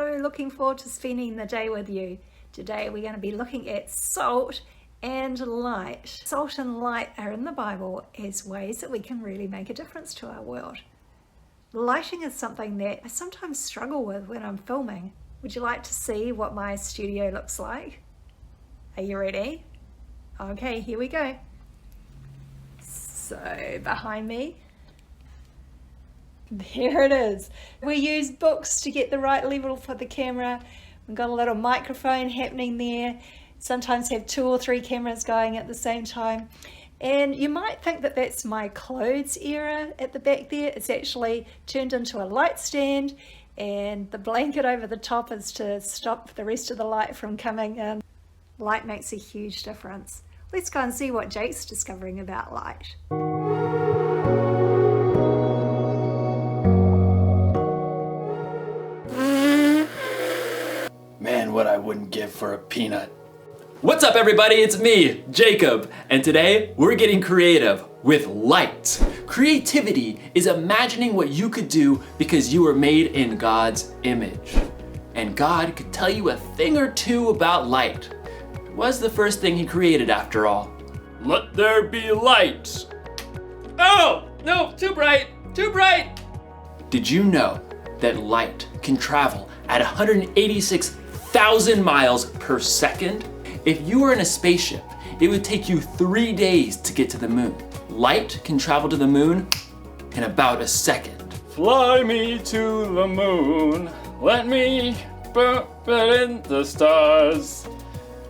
Hello, looking forward to spending the day with you. Today we're going to be looking at salt and light. Salt and light are in the Bible as ways that we can really make a difference to our world. Lighting is something that I sometimes struggle with when I'm filming. Would you like to see what my studio looks like? Are you ready? Okay, here we go. So behind me, there it is. We use books to get the right level for the camera. We've got a little microphone happening there. Sometimes have 2 or 3 cameras going at the same time. And you might think that that's my clothes area at the back there. It's actually turned into a light stand, and the blanket over the top is to stop the rest of the light from coming in. Light makes a huge difference. Let's go and see what Jake's discovering about light. Man, what I wouldn't give for a peanut. What's up, everybody? It's me, Jacob, and today we're getting creative with light. Creativity is imagining what you could do because you were made in God's image. And God could tell you a thing or two about light. It was the first thing he created after all. Let there be light. Oh, no, too bright, too bright. Did you know that light can travel at 186,000 miles per second? If you were in a spaceship, it would take you 3 days to get to the moon. Light can travel to the moon in about a second. Fly me to the moon, let me put in the stars,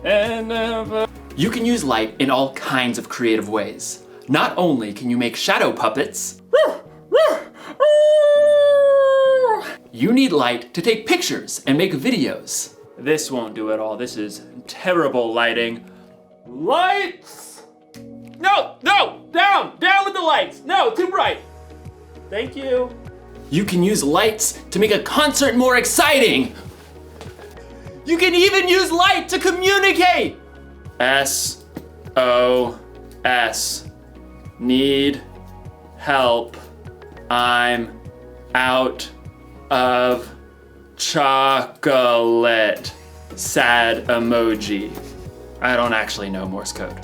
and never... You can use light in all kinds of creative ways. Not only can you make shadow puppets, you need light to take pictures and make videos. This won't do it all. This is terrible lighting. Lights! No, down with the lights. No, too bright. Thank you. You can use lights to make a concert more exciting. You can even use light to communicate. SOS. Need help. I'm out of chocolate. Sad emoji. I don't actually know Morse code.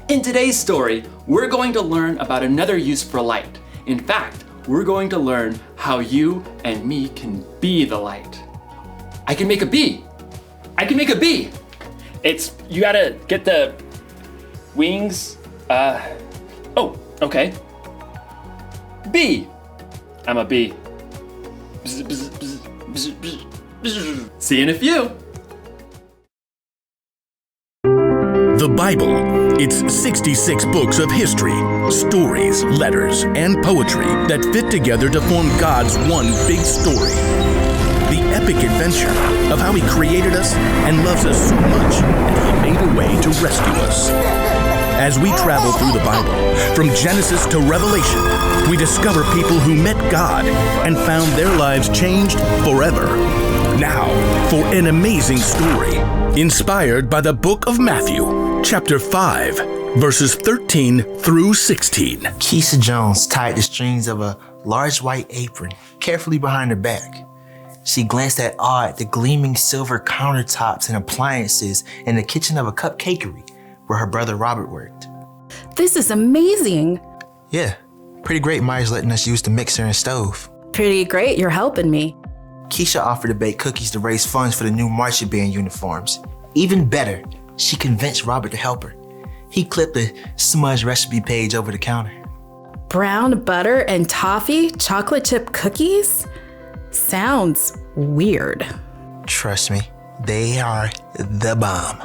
In today's story, we're going to learn about another use for light. In fact, we're going to learn how you and me can be the light. I can make a bee. You gotta get the wings. Oh, okay. Bee. I'm a bee. See you in a few. The Bible. It's 66 books of history, stories, letters, and poetry that fit together to form God's one big story. The epic adventure of how He created us and loves us so much that He made a way to rescue us. As we travel through the Bible, from Genesis to Revelation, we discover people who met God and found their lives changed forever. Now, for an amazing story, inspired by the book of Matthew, chapter 5, verses 13 through 16. Keisha Jones tied the strings of a large white apron carefully behind her back. She glanced at awe at the gleaming silver countertops and appliances in the kitchen of a cupcakery where her brother Robert worked. This is amazing. Yeah, pretty great Myers letting us use the mixer and stove. Pretty great, you're helping me. Keisha offered to bake cookies to raise funds for the new marching band uniforms. Even better, she convinced Robert to help her. He clipped the smudge recipe page over the counter. Brown butter and toffee chocolate chip cookies? Sounds weird. Trust me, they are the bomb.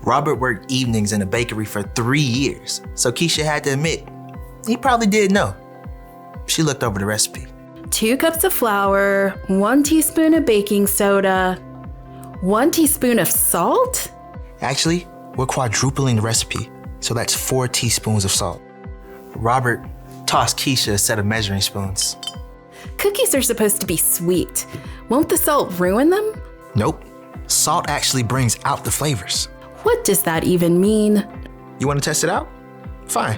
Robert worked evenings in a bakery for 3 years, so Keisha had to admit, he probably did know. She looked over the recipe. 2 cups of flour, 1 teaspoon of baking soda, 1 teaspoon of salt? Actually, we're quadrupling the recipe, so that's 4 teaspoons of salt. Robert tossed Keisha a set of measuring spoons. Cookies are supposed to be sweet. Won't the salt ruin them? Nope. Salt actually brings out the flavors. What does that even mean? You want to test it out? Fine.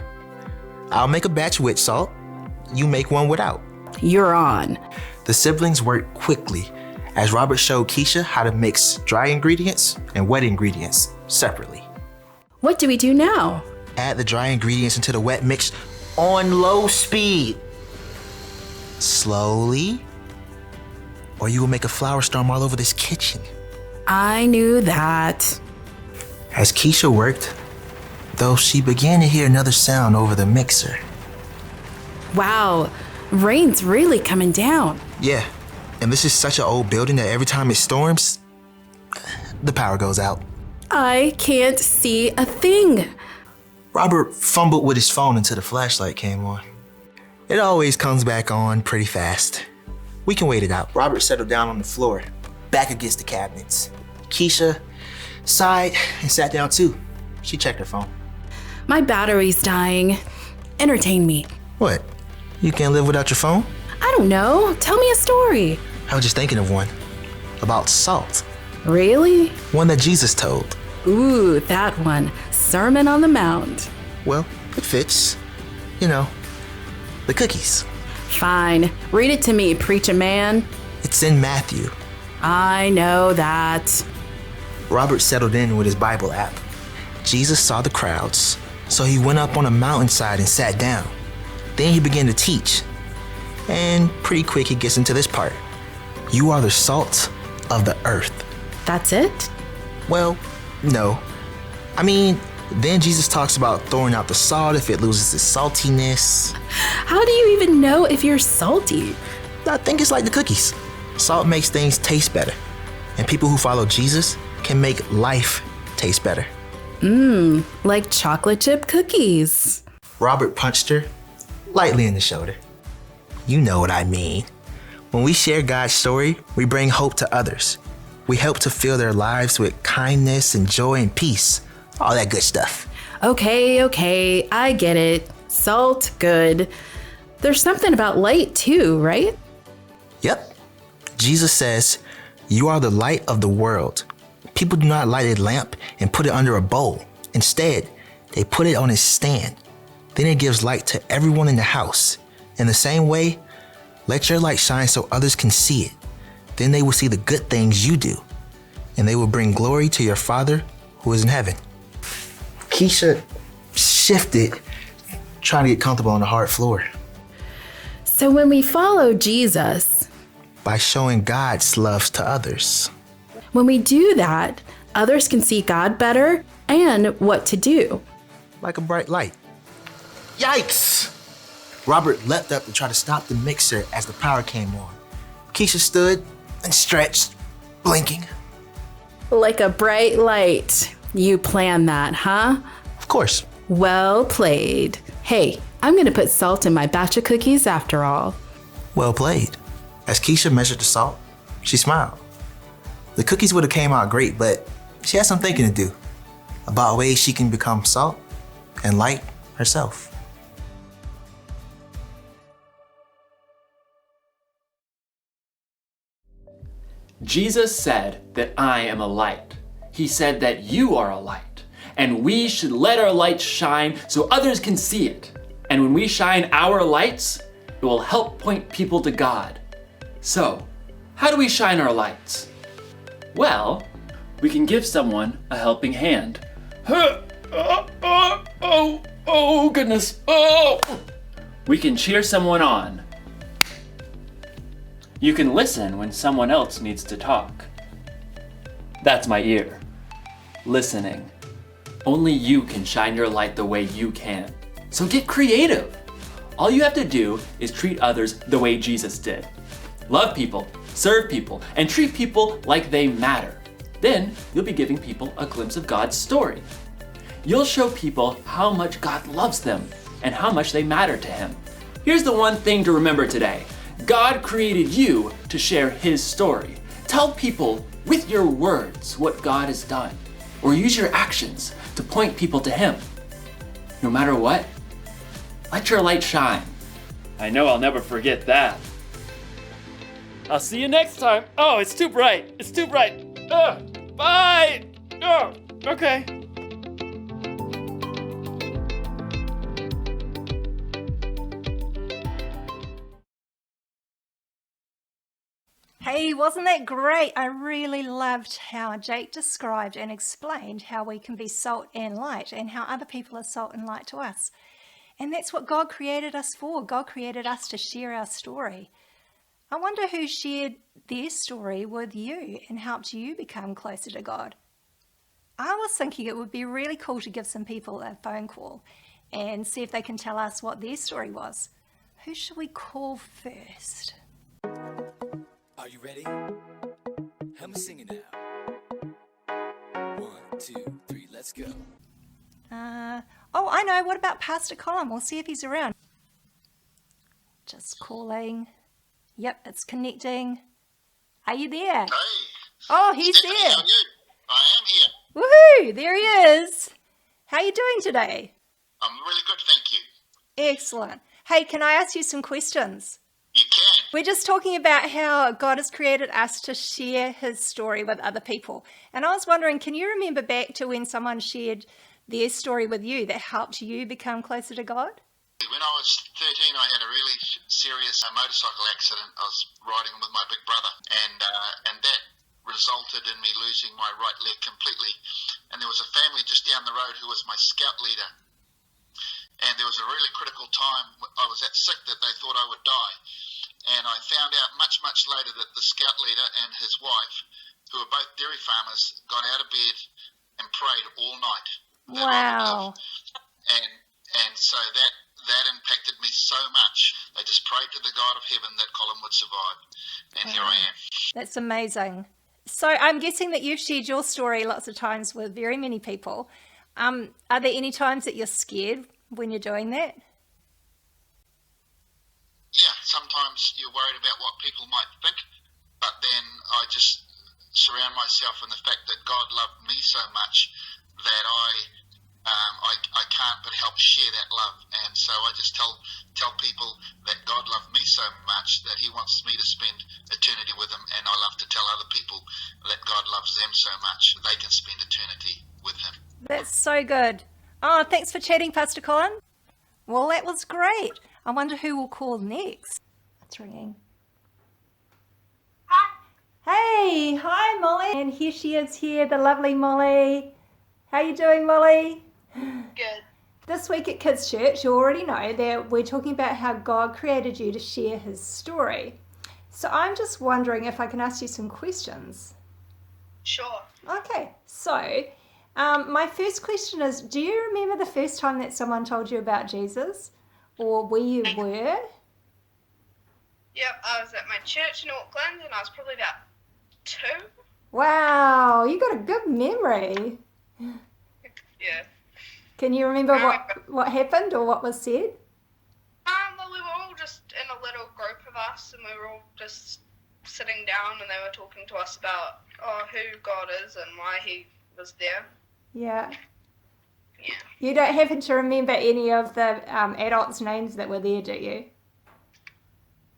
I'll make a batch with salt. You make one without. You're on. The siblings worked quickly. as Robert showed Keisha how to mix dry ingredients and wet ingredients separately. What do we do now? Add the dry ingredients into the wet mix on low speed. Slowly, or you will make a flour storm all over this kitchen. I knew that. As Keisha worked, though, she began to hear another sound over the mixer. Wow, rain's really coming down. Yeah, and this is such an old building that every time it storms, the power goes out. I can't see a thing. Robert fumbled with his phone until the flashlight came on. It always comes back on pretty fast. We can wait it out. Robert settled down on the floor, back against the cabinets. Keisha sighed and sat down too. She checked her phone. My battery's dying. Entertain me. What? You can't live without your phone? I don't know. Tell me a story. I was just thinking of one. About salt. Really? One that Jesus told. Ooh, that one. Sermon on the Mount. Well, it fits. You know, the cookies. Fine. Read it to me, preacher man. It's in Matthew. I know that. Robert settled in with his Bible app. Jesus saw the crowds, so he went up on a mountainside and sat down. Then he began to teach. And pretty quick he gets into this part. You are the salt of the earth. That's it? Well, no. I mean, then Jesus talks about throwing out the salt if it loses its saltiness. How do you even know if you're salty? I think it's like the cookies. Salt makes things taste better. And people who follow Jesus can make life taste better. Like chocolate chip cookies. Robert punched her lightly in the shoulder. You know what I mean. When we share God's story, we bring hope to others. We help to fill their lives with kindness and joy and peace. All that good stuff. Okay, I get it. Salt, good. There's something about light too, right? Yep. Jesus says, you are the light of the world. People do not light a lamp and put it under a bowl. Instead, they put it on its stand. Then it gives light to everyone in the house. In the same way, let your light shine so others can see it. Then they will see the good things you do, and they will bring glory to your Father who is in heaven. Keisha shifted, trying to get comfortable on the hard floor. So when we follow Jesus, By showing God's love to others. when we do that, others can see God better and what to do. Like a bright light. Yikes! Robert leapt up to try to stop the mixer as the power came on. Keisha stood and stretched, blinking. Like a bright light. You planned that, huh? Of course. Well played. Hey, I'm gonna put salt in my batch of cookies after all. Well played. As Keisha measured the salt, she smiled. The cookies would have came out great, but she had some thinking to do about ways she can become salt and light herself. Jesus said that I am a light. He said that you are a light, and we should let our light shine so others can see it. And when we shine our lights, it will help point people to God. So, how do we shine our lights? Well, we can give someone a helping hand. Oh, goodness. Oh! We can cheer someone on. You can listen when someone else needs to talk. That's my ear. Listening. Only you can shine your light the way you can. So get creative. All you have to do is treat others the way Jesus did. Love people, serve people, and treat people like they matter. Then you'll be giving people a glimpse of God's story. You'll show people how much God loves them and how much they matter to Him. Here's the one thing to remember today. God created you to share His story. Tell people with your words what God has done, or use your actions to point people to Him. No matter what, let your light shine. I know I'll never forget that. I'll see you next time. Oh, it's too bright. It's too bright. Bye. Oh, okay. Hey Hey, wasn't that great? I really loved how Jake described and explained how we can be salt and light and how other people are salt and light to us. And that's what God created us for. God created us to share our story. I wonder who shared their story with you and helped you become closer to God. I was thinking it would be really cool to give some people a phone call and see if they can tell us what their story was. Who should we call first? Are you ready? Help me sing it now. 1, 2, 3, let's go. Oh, I know. What about Pastor Colin? We'll see if he's around. Just calling. Yep, it's connecting. Are you there? Hey. Oh, he's Stephanie, there. how are you? I am here. Woohoo! There he is. How are you doing today? I'm really good, thank you. Excellent. Hey, can I ask you some questions? You can. We're just talking about how God has created us to share his story with other people. And I was wondering, can you remember back to when someone shared their story with you that helped you become closer to God? When I was 13, I had a really serious motorcycle accident. I was riding with my big brother, and that resulted in me losing my right leg completely. And there was a family just down the road who was my scout leader. And there was a really critical time. I was that sick that they thought I would die. And I found out much, much later that the scout leader and his wife, who were both dairy farmers, got out of bed and prayed all night. that I would live. Wow. And so that impacted me so much. They just prayed to the God of heaven that Colin would survive. And here I am. That's amazing. So I'm guessing that you've shared your story lots of times with very many people. Are there any times that you're scared when you're doing that? Yeah, sometimes you're worried about what people might think, but then I just surround myself in the fact that God loved me so much that I can't but help share that love. And so I just tell people that God loved me so much that he wants me to spend eternity with him, and I love to tell other people that God loves them so much that they can spend eternity with him. That's so good. Oh, thanks for chatting, Pastor Colin. Well, that was great. I wonder who will call next. It's ringing. Hey, hi Molly. And here she is here, the lovely Molly. How you doing, Molly? Good. This week at Kids Church, you already know that we're talking about how God created you to share his story. So I'm just wondering if I can ask you some questions. Sure. Okay, so my first question is, do you remember the first time that someone told you about Jesus or where you were? Yep, I was at my church in Auckland and I was probably about 2. Wow, you got a good memory. Yeah. Can you remember what happened or what was said? Well, we were all just in a little group of us and we were all just sitting down and they were talking to us about who God is and why he was there. Yeah. Yeah. You don't happen to remember any of the adults' names that were there, do you?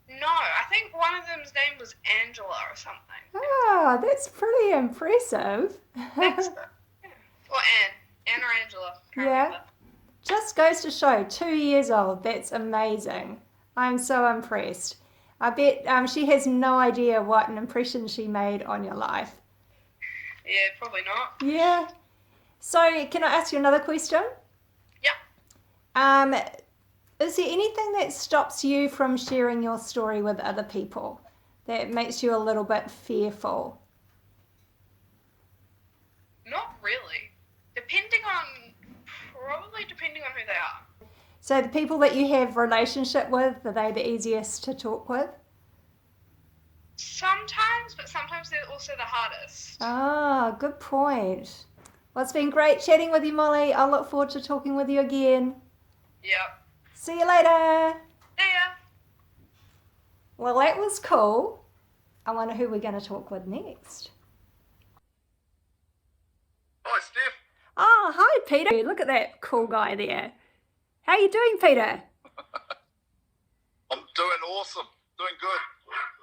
No, I think one of them's name was Angela or something. Oh, that's pretty impressive. Thanks. Yeah. Or Anne or Angela. Can't remember. Just goes to show, 2 years old. That's amazing. I'm so impressed. I bet she has no idea what an impression she made on your life. Yeah, probably not. Yeah. So, can I ask you another question? Yeah. Is there anything that stops you from sharing your story with other people that makes you a little bit fearful? Not really. Probably depending on who they are. So the people that you have relationship with, are they the easiest to talk with? Sometimes, but sometimes they're also the hardest. Ah, good point. Well, it's been great chatting with you, Molly. I look forward to talking with you again. Yep. See you later. See ya. Well, that was cool. I wonder who we're going to talk with next. Hi, Steph. Oh, hi, Peter. Look at that cool guy there. How you doing, Peter? I'm doing awesome. Doing good.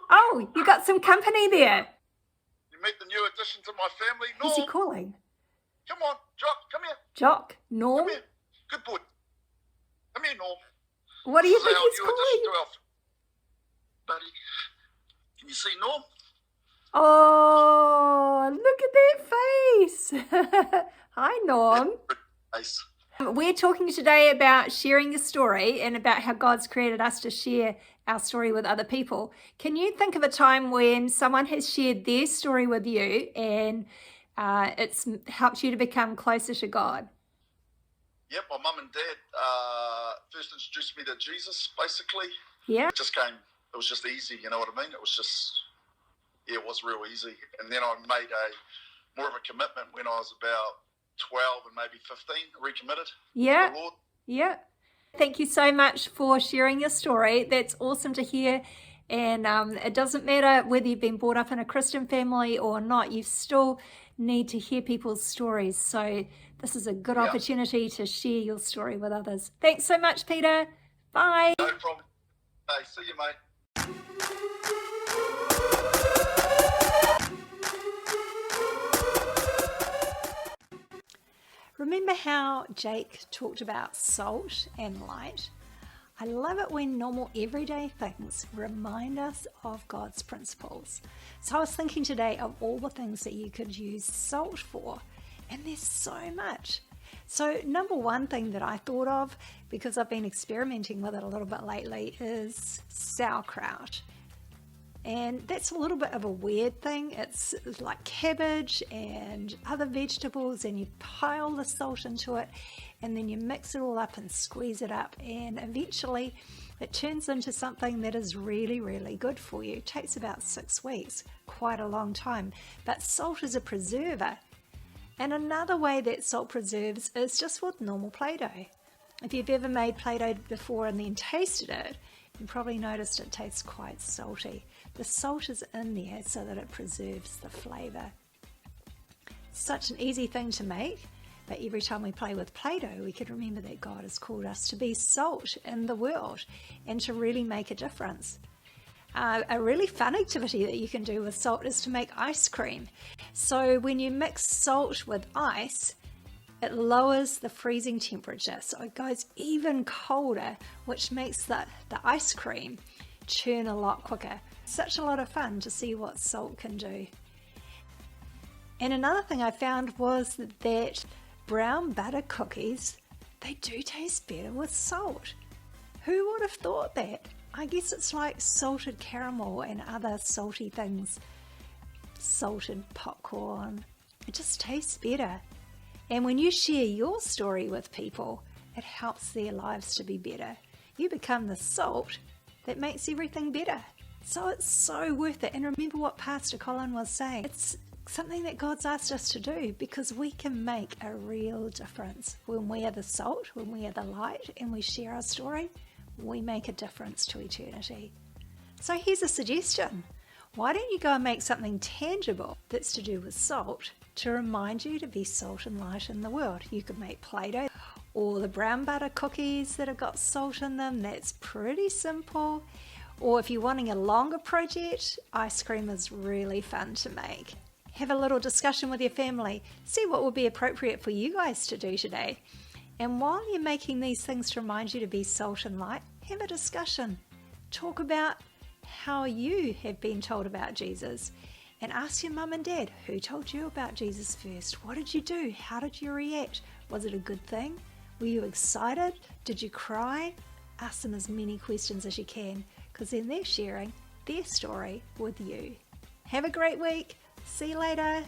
Oh, you got some company there. You meet the new addition to my family, Norm. Who's he calling? Come on, Jock, come here. Jock? Norm? Come here. Good boy. Come here, Norm. What do you This is think our he's new calling? addition to our... Buddy, can you see Norm? Oh, look at that face. Hi, Norm. Nice. We're talking today about sharing your story and about how God's created us to share our story with other people. Can you think of a time when someone has shared their story with you and it's helped you to become closer to God? Yep, my mum and dad first introduced me to Jesus, basically. Yeah. It was just easy, you know what I mean? It was real easy. And then I made more of a commitment when I was about 12 and maybe 15, recommitted to the Lord. Yeah. Thank you so much for sharing your story. That's awesome to hear. And it doesn't matter whether you've been brought up in a Christian family or not, you still need to hear people's stories. So this is a good opportunity to share your story with others. Thanks so much, Peter. Bye. No problem. Hey, see you, mate. Remember how Jake talked about salt and light? I love it when normal everyday things remind us of God's principles. So I was thinking today of all the things that you could use salt for, and there's so much. So number one thing that I thought of, because I've been experimenting with it a little bit lately, is sauerkraut. And that's a little bit of a weird thing. It's like cabbage and other vegetables, and you pile the salt into it, and then you mix it all up and squeeze it up, and eventually it turns into something that is really, really good for you. It takes about 6 weeks, quite a long time. But salt is a preserver. And another way that salt preserves is just with normal Play-Doh. If you've ever made Play-Doh before and then tasted it, you probably noticed it tastes quite salty. The salt is in there so that it preserves the flavour. Such an easy thing to make, but every time we play with Play-Doh, we can remember that God has called us to be salt in the world and to really make a difference. A really fun activity that you can do with salt is to make ice cream. So when you mix salt with ice, it lowers the freezing temperature, so it goes even colder, which makes the ice cream churn a lot quicker. Such a lot of fun to see what salt can do. And another thing I found was that brown butter cookies, they do taste better with salt. Who would have thought that? I guess it's like salted caramel and other salty things. Salted popcorn. It just tastes better. And when you share your story with people, it helps their lives to be better. You become the salt that makes everything better. So it's so worth it. And remember what Pastor Colin was saying. It's something that God's asked us to do because we can make a real difference. When we are the salt, when we are the light, and we share our story, we make a difference to eternity. So here's a suggestion. Why don't you go and make something tangible that's to do with salt to remind you to be salt and light in the world? You could make Play-Doh or the brown butter cookies that have got salt in them. That's pretty simple. Or if you're wanting a longer project, ice cream is really fun to make. Have a little discussion with your family. See what would be appropriate for you guys to do today. And while you're making these things to remind you to be salt and light, have a discussion. Talk about how you have been told about Jesus. And ask your mum and dad, who told you about Jesus first? What did you do? How did you react? Was it a good thing? Were you excited? Did you cry? Ask them as many questions as you can, because then they're sharing their story with you. Have a great week. See you later.